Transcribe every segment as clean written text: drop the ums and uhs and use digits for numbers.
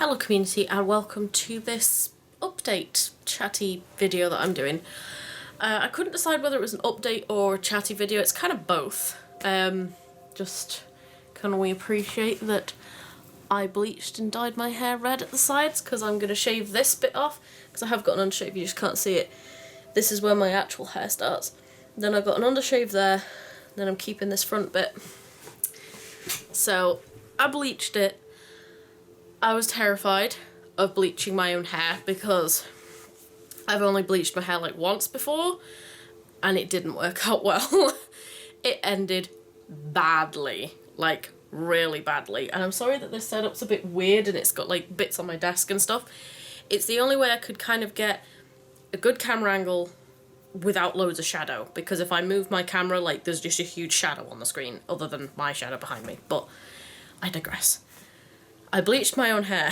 Hello community and welcome to this update chatty video that I'm doing. I couldn't decide whether it was an update or a chatty video. It's kind of both. Just can we appreciate that I bleached and dyed my hair red at the sides because I'm going to shave this bit off because I have got an undershave, you just can't see it. This is where my actual hair starts. Then I've got an undershave there, then I'm keeping this front bit. So I bleached it. I was terrified of bleaching my own hair because I've only bleached my hair like once before and it didn't work out well. It ended badly, like really badly. And I'm sorry that this setup's a bit weird and it's got like bits on my desk and stuff. It's the only way I could kind of get a good camera angle without loads of shadow, because if I move my camera, like there's just a huge shadow on the screen other than my shadow behind me. But I digress. I bleached my own hair.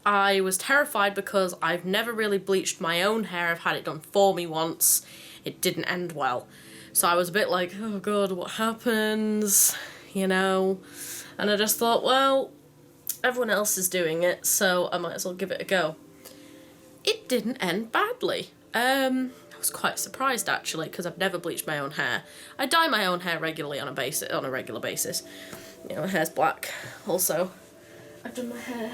I was terrified because I've never really bleached my own hair. I've had it done for me once. It didn't end well. So I was a bit like, oh god, what happens? You know? And I just thought, well, everyone else is doing it, so I might as well give it a go. It didn't end badly. I was quite surprised actually, because I've never bleached my own hair. I dye my own hair regularly on a regular basis. You know, my hair's black also. I've done my hair,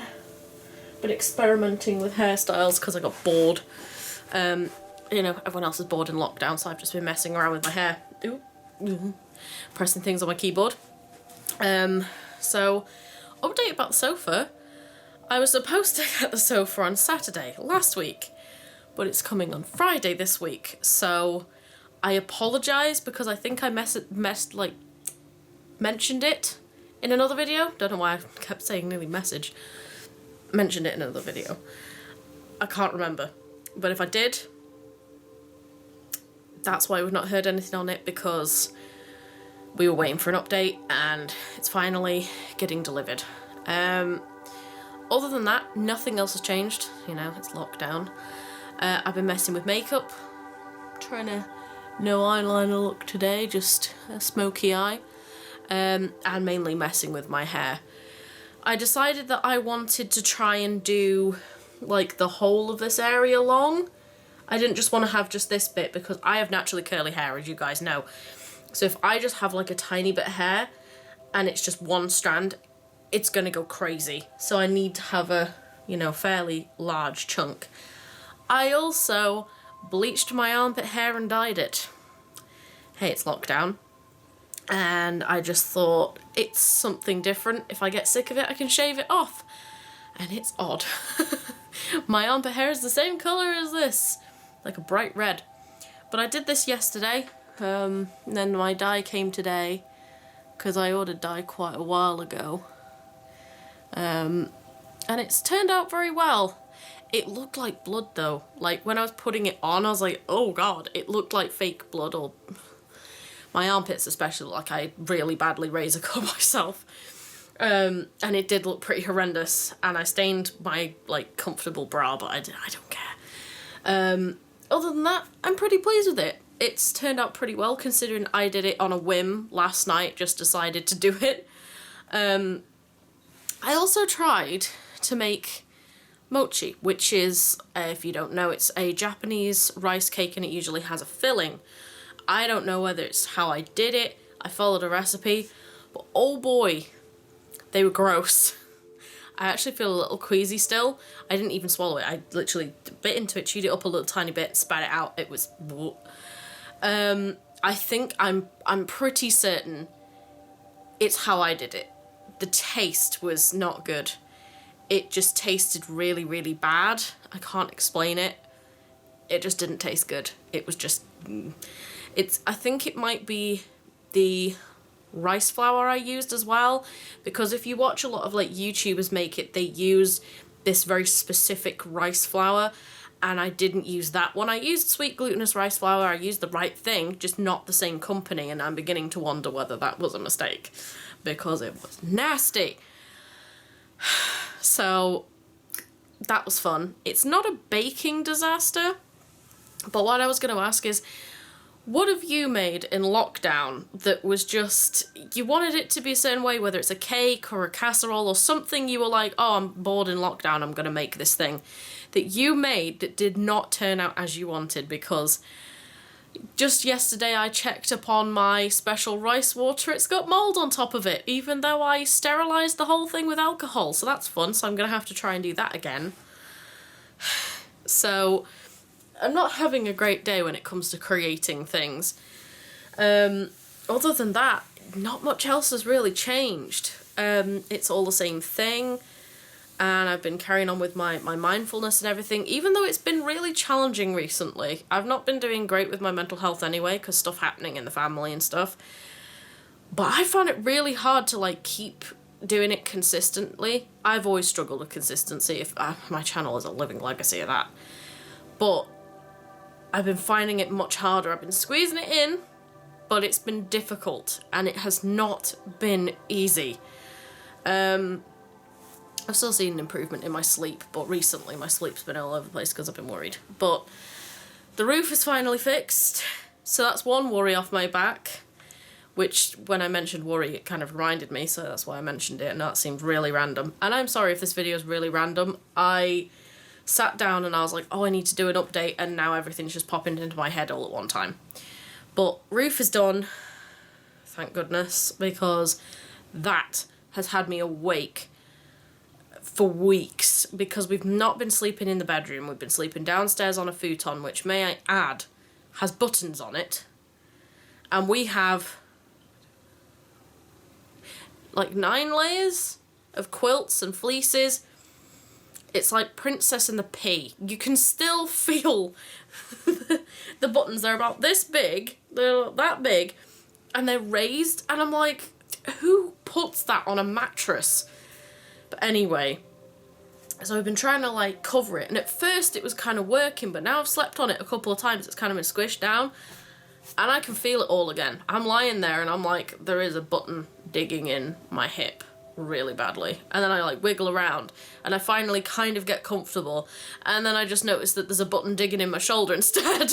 been experimenting with hairstyles because I got bored. You know, everyone else is bored in lockdown, so I've just been messing around with my hair. Pressing things on my keyboard. So, update about the sofa. I was supposed to get the sofa on Saturday last week, but it's coming on Friday this week. So, I apologise because I think I mentioned it in another video. Don't know why I kept saying nearly message. Mentioned it in another video. I can't remember. But if I did, that's why we've not heard anything on it, because we were waiting for an update and it's finally getting delivered. Other than that, nothing else has changed. You know, it's lockdown. I've been messing with makeup. Trying to no eyeliner look today, just a smoky eye. And mainly messing with my hair. I decided that I wanted to try and do like the whole of this area long. I didn't just want to have just this bit because I have naturally curly hair, as you guys know. So if I just have like a tiny bit of hair and it's just one strand, it's gonna go crazy. So I need to have a, you know, fairly large chunk. I also bleached my armpit hair and dyed it. Hey, it's lockdown. And I just thought, it's something different. If I get sick of it, I can shave it off. And it's odd. My armpit hair is the same colour as this, like a bright red. But I did this yesterday, and then my dye came today, because I ordered dye quite a while ago. And it's turned out very well. It looked like blood though. Like when I was putting it on, I was like, oh god, it looked like fake blood. Or my armpits especially, like I really badly razor cut myself. And it did look pretty horrendous, and I stained my like comfortable bra, but I don't care. Other than that, I'm pretty pleased with it. It's turned out pretty well considering I did it on a whim last night, just decided to do it. I also tried to make mochi, which is, if you don't know, it's a Japanese rice cake and it usually has a filling. I don't know whether it's how I did it, I followed a recipe, but oh boy, they were gross. I actually feel a little queasy still. I didn't even swallow it. I literally bit into it, chewed it up a little tiny bit, spat it out. It was... I think I'm pretty certain it's how I did it. The taste was not good. It just tasted really, really bad. I can't explain it. It just didn't taste good. It was just... I think it might be the rice flour I used as well, because if you watch a lot of like YouTubers make it, they use this very specific rice flour, and I didn't use that one. I used sweet glutinous rice flour. I used the right thing, just not the same company, and I'm beginning to wonder whether that was a mistake because it was nasty. So that was fun. It's not a baking disaster, but what I was going to ask is, What have you made in lockdown that was just, you wanted it to be a certain way, whether it's a cake or a casserole or something you were like, oh, I'm bored in lockdown, I'm going to make this thing, that you made that did not turn out as you wanted? Because just yesterday I checked upon my special rice water, it's got mould on top of it, even though I sterilised the whole thing with alcohol, so that's fun, so I'm going to have to try and do that again. So I'm not having a great day when it comes to creating things. Other than that, not much else has really changed. It's all the same thing, and I've been carrying on with my mindfulness and everything, even though it's been really challenging recently. I've not been doing great with my mental health anyway, because stuff happening in the family and stuff. But I found it really hard to like keep doing it consistently. I've always struggled with consistency. My channel is a living legacy of that. But I've been finding it much harder. I've been squeezing it in, but it's been difficult, and it has not been easy. I've still seen an improvement in my sleep, but recently my sleep's been all over the place because I've been worried. But the roof is finally fixed, so that's one worry off my back, which when I mentioned worry, it kind of reminded me, so that's why I mentioned it, and that seemed really random. And I'm sorry if this video is really random. I sat down and I was like, oh, I need to do an update, and now everything's just popping into my head all at one time. But roof is done, thank goodness, because that has had me awake for weeks, because we've not been sleeping in the bedroom. We've been sleeping downstairs on a futon, which, may I add, has buttons on it, and we have like 9 layers of quilts and fleeces. It's like Princess and the Pea. You can still feel the buttons. They're about this big, they're that big, and they're raised, and I'm like, who puts that on a mattress? But anyway, so I've been trying to like cover it, and at first it was kind of working, but now I've slept on it a couple of times, it's kind of been squished down, and I can feel it all again. I'm lying there and I'm like, there is a button digging in my hip really badly, and then I like wiggle around and I finally kind of get comfortable, and then I just notice that there's a button digging in my shoulder instead.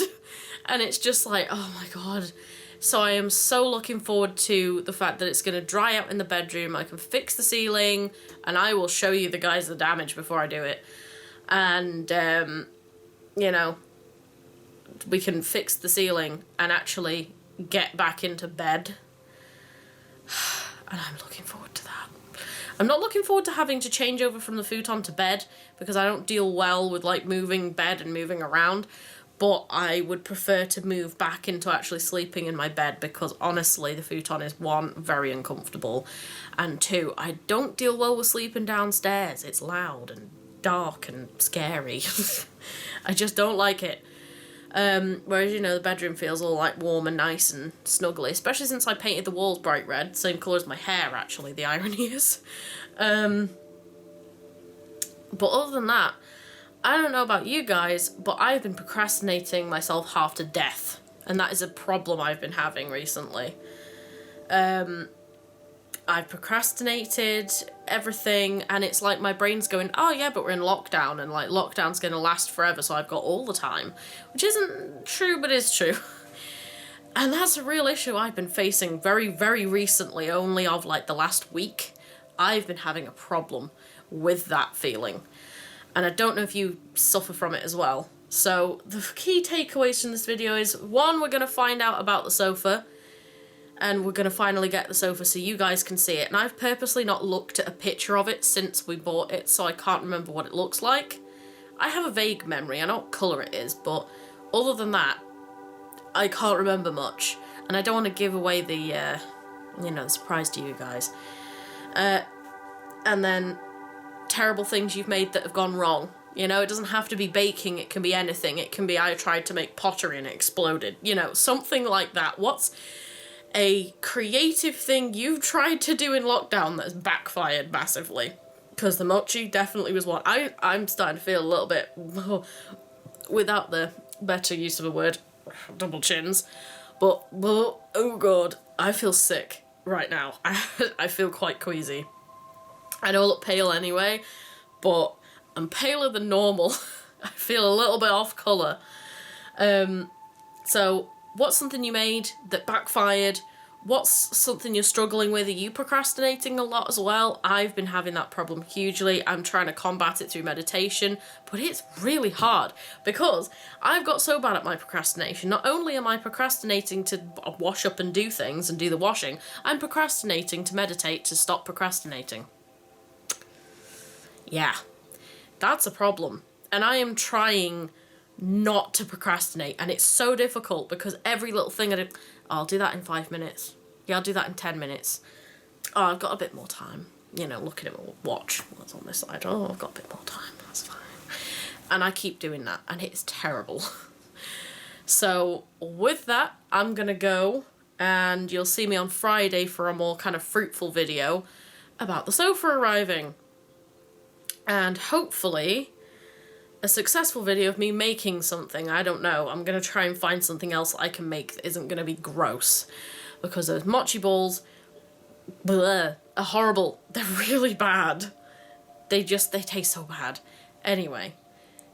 And it's just like, oh my god. So I am so looking forward to the fact that it's going to dry out in the bedroom. I can fix the ceiling, and I will show you the guys the damage before I do it, and you know, we can fix the ceiling and actually get back into bed. And I'm looking forward to that. I'm not looking forward to having to change over from the futon to bed, because I don't deal well with like moving bed and moving around, but I would prefer to move back into actually sleeping in my bed, because honestly the futon is, 1, very uncomfortable, and 2, I don't deal well with sleeping downstairs. It's loud and dark and scary. I just don't like it. Whereas, you know, the bedroom feels all like warm and nice and snuggly, especially since I painted the walls bright red, same colour as my hair actually, the irony is. But other than that, I don't know about you guys, but I've been procrastinating myself half to death, and that is a problem I've been having recently. I've procrastinated everything, and it's like my brain's going, oh yeah, but we're in lockdown, and like lockdown's gonna last forever, so I've got all the time, which isn't true, but is true. And that's a real issue I've been facing very, very recently, only of like the last week. I've been having a problem with that feeling, and I don't know if you suffer from it as well. So the key takeaways from this video is, 1, we're gonna find out about the sofa, and we're going to finally get the sofa so you guys can see it. And I've purposely not looked at a picture of it since we bought it, so I can't remember what it looks like. I have a vague memory, I know what colour it is, but other than that, I can't remember much. And I don't want to give away the, you know, the surprise to you guys. And then, terrible things you've made that have gone wrong. You know, it doesn't have to be baking, it can be anything. It can be, I tried to make pottery and it exploded. You know, something like that. What's a creative thing you've tried to do in lockdown that's backfired massively? Because the mochi definitely was one. I'm starting to feel a little bit, without the better use of a word, double chins, but oh god, I feel sick right now. I feel quite queasy. I know I look pale anyway, but I'm paler than normal. I feel a little bit off colour. So what's something you made that backfired? What's something you're struggling with? Are you procrastinating a lot as well? I've been having that problem hugely. I'm trying to combat it through meditation, but it's really hard because I've got so bad at my procrastination. Not only am I procrastinating to wash up and do things and do the washing, I'm procrastinating to meditate to stop procrastinating. Yeah, that's a problem. And I am trying not to procrastinate, and it's so difficult because every little thing I do, I'll do that in 5 minutes. Yeah, I'll do that in 10 minutes. Oh, I've got a bit more time. You know, looking at my watch, what's on this side. Oh, I've got a bit more time, that's fine. And I keep doing that, and it's terrible. So with that, I'm gonna go, and you'll see me on Friday for a more kind of fruitful video about the sofa arriving. And hopefully a successful video of me making something. I don't know. I'm going to try and find something else I can make that isn't going to be gross. Because those mochi balls, bleh, are horrible. They're really bad. They taste so bad. Anyway,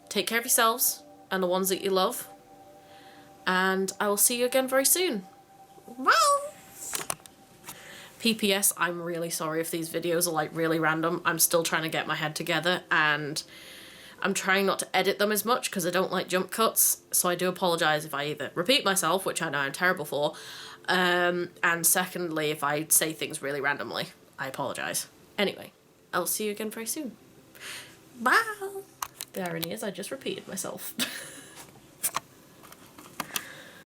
take care of yourselves and the ones that you love. And I will see you again very soon. Bye! PPS, I'm really sorry if these videos are like really random. I'm still trying to get my head together, and I'm trying not to edit them as much because I don't like jump cuts, so I do apologise if I either repeat myself, which I know I'm terrible for, and secondly, if I say things really randomly. I apologise. Anyway, I'll see you again very soon. Bye! The irony is I just repeated myself.